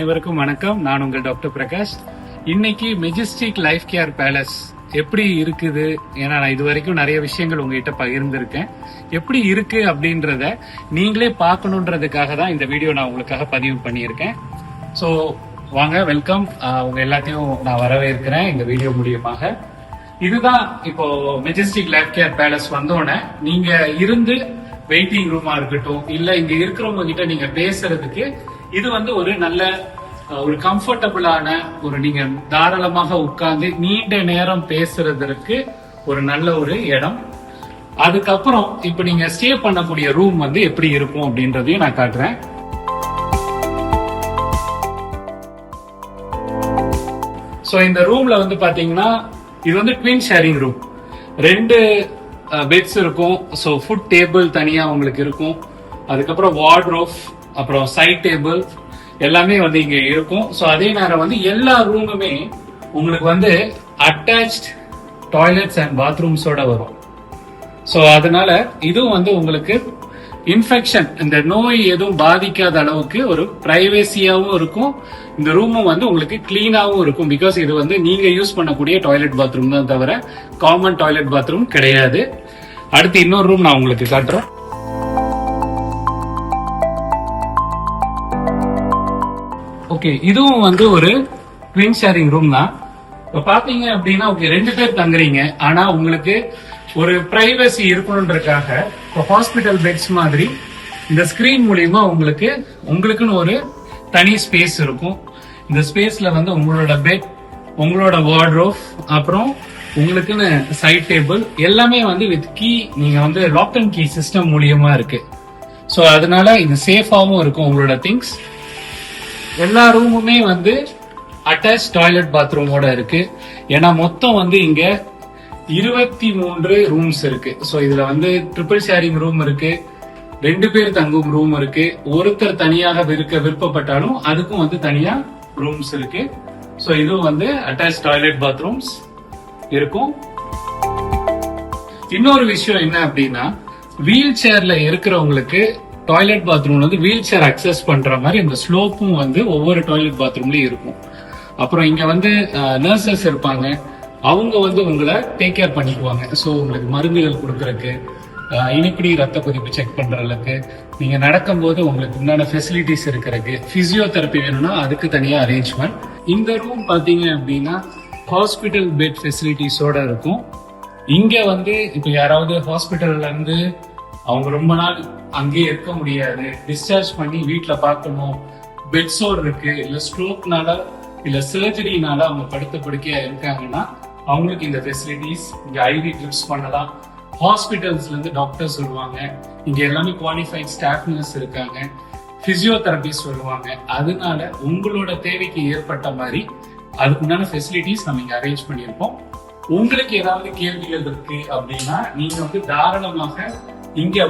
அனைவருக்கும் வணக்கம். நான் உங்கள் டாக்டர் பிரகாஷ். இன்னைக்கு மெஜஸ்டிக் லைஃப் கேர் பேலஸ் எப்படி இருக்குது, ஏன்னா நான் இது வரைக்கும் நிறைய விஷயங்கள் உங்ககிட்ட பகிர்ந்திருக்கேன். எப்படி இருக்கு அப்படின்றத நீங்களே பார்க்கணுன்றதுக்காக தான் இந்த வீடியோ நான் உங்களுக்காக பதிவு பண்ணியிருக்கேன். ஸோ வாங்க, வெல்கம். உங்க எல்லாத்தையும் நான் வரவேற்கிறேன் இந்த வீடியோ மூலியமாக. இதுதான் இப்போ மெஜஸ்டிக் லைஃப் கேர் பேலஸ் வந்தோடனே நீங்க இருந்து வெயிட்டிங் ரூமா இருக்கட்டும், இல்ல இங்க இருக்கிறவங்க கிட்ட நீங்க பேசுறதுக்கு இது ஒரு நல்ல ஒரு கம்ஃபர்டபுளான ஒரு நீங்க தாராளமாக உட்கார்ந்து நீண்ட நேரம் பேசுறதற்கு ஒரு நல்ல ஒரு இடம். அதுக்கப்புறம் இப்ப நீங்க ஸ்டே பண்ணக்கூடிய ரூம் எப்படி இருக்கும் அப்படின்றதையும் நான் காட்டுறேன். சோ இந்த ரூம்ல பாத்தீங்கன்னா இது ட்வின் ஷேரிங் ரூம். 2 பெட்ஸ் இருக்கும். ஸோ ஃபுட் டேபிள் தனியா உங்களுக்கு இருக்கும். அதுக்கப்புறம் வார்ட்ரோப், அப்புறம் சைட் டேபிள் எல்லாமே இங்க இருக்கும். ஸோ அதே நேரம் எல்லா ரூமுமே உங்களுக்கு அட்டாச்ட் டாய்லெட்ஸ் அண்ட் பாத்ரூம்ஸோட வரும். ஸோ அதனால இதுவும் உங்களுக்கு இன்ஃபெக்ஷன், இந்த நோய் எதுவும் பாதிக்காத அளவுக்கு ஒரு பிரைவேசியாவும் இருக்கும். இந்த ரூமும் உங்களுக்கு கிளீனாவும் இருக்கும். பிகாஸ் இது நீங்க யூஸ் பண்ணக்கூடிய டாய்லெட் பாத்ரூம் தான் தவிர காமன் டாய்லெட் பாத்ரூம் கிடையாது. அடுத்து இன்னொரு ரூம் நான் உங்களுக்கு காட்டுறேன். ஓகே, இதுவும் ஒரு ட்வின் ஷேரிங் ரூம் தான். இப்ப பாத்தீங்க அப்படின்னா 2 பேர் தங்குறீங்க. ஆனா உங்களுக்கு ஒரு பிரைவசி இருக்கணும்ன்றதுக்காக ஹாஸ்பிட்டல் பெட்ஸ் மாதிரி இந்த ஸ்கிரீன் மூலியமா உங்களுக்குன்னு ஒரு தனி ஸ்பேஸ் இருக்கும். இந்த ஸ்பேஸ்ல உங்களோட பெட், உங்களோட வார்ட்ரோப், அப்புறம் உங்களுக்குன்னு சைட் டேபிள் எல்லாமே வித் கீ, நீங்க லாக் அண்ட் கீ சிஸ்டம் மூலியமா இருக்கு. ஸோ அதனால இது சேஃபாவும் இருக்கும் உங்களோட திங்ஸ். எல்லா ரூமுமே அட்டாச் டாய்லெட் பாத்ரூமோட இருக்கு. ஏன்னா மொத்தம் இங்க 23 ரூம்ஸ் இருக்கு. ஸோ இதுல ட்ரிபிள் ஷேரிங் ரூம் இருக்கு, 2 பேர் தங்கும் ரூம் இருக்கு, ஒருத்தர் தனியாக விருப்பப்பட்டாலும் அதுக்கும் தனியா ரூம்ஸ் இருக்கு. ஸோ இதுவும் அட்டாச் டாய்லெட் பாத்ரூம்ஸ் இருக்கும். இன்னொரு விஷயம் என்ன அப்படின்னா, வீல் சேர்ல இருக்கிறவங்களுக்கு toilet bathroom wheel chair access பண்ற மாதிரி இந்த ஸ்லோப்பும் ஒவ்வொரு டாய்லெட் பாத்ரூம்லயும் இருக்கும். அப்புறம் இங்க நர்சஸ் இருப்பாங்க. அவங்க உங்களை டேக் கேர் பண்ணிக்குவாங்க. ஸோ உங்களுக்கு மருந்துகள் கொடுக்கறதுக்கு, இனிப்படி ரத்த கொதிப்பு செக் பண்றதுக்கு, நீங்க நடக்கும்போது உங்களுக்கு உண்டான ஃபெசிலிட்டிஸ் இருக்கிறதுக்கு, பிசியோதெரப்பி வேணும்னா அதுக்கு தனியா அரேஞ்ச்மெண்ட். இந்த ரூம் பாத்தீங்க அப்படின்னா ஹாஸ்பிட்டல் பெட் ஃபெசிலிட்டிஸோட இருக்கும். இங்க இப்ப யாராவது ஹாஸ்பிட்டல்ல இருந்து அவங்க ரொம்ப நாள் அங்கேயே இருக்க முடியாது, டிஸ்சார்ஜ் பண்ணி வீட்டுல பார்க்கணும், பெட் சோர் இருக்கு, இல்ல ஸ்ட்ரோக்னால இல்ல சர்ஜரினால அவங்க படுத்த படுக்கையா இருக்காங்கன்னா அவங்களுக்கு இந்த ஃபெசிலிட்டிஸ், இங்க ஐவி ட்ரிப்ஸ் பண்ணலாம். ஹாஸ்பிட்டல்ஸ்ல இருந்து டாக்டர்ஸ் வருவாங்க. இங்க எல்லாமே குவாலிஃபைட் ஸ்டாஃப் நர்ஸ் இருக்காங்க, பிசியோதெரபிஸ்ட் வருவாங்க. அதனால உங்களோட தேவைக்கு ஏற்பட்ட மாதிரி அதுக்குண்டான ஃபெசிலிட்டிஸ் நம்ம இங்க அரேஞ்ச் பண்ணியிருப்போம். உங்களுக்கு ஏதாவது கேள்விகள் இருக்கு அப்படின்னா நீங்க தாராளமாக இங்க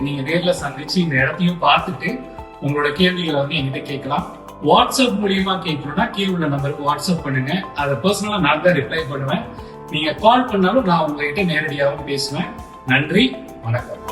நீங்க நேர்ல சந்திச்சு இந்த இடத்தையும் பார்த்துட்டு உங்களோட கேள்விகளை என்கிட்ட கேட்கலாம். வாட்ஸ்அப் மூலியமா கேட்கணும்னா கீழே உள்ள நம்பருக்கு வாட்ஸ்அப் பண்ணுங்க. அதை பர்சனலா நான் தான் ரிப்ளை பண்ணுவேன். நீங்க கால் பண்ணாலும் நான் உங்ககிட்ட நேரடியாகவும் பேசுவேன். நன்றி, வணக்கம்.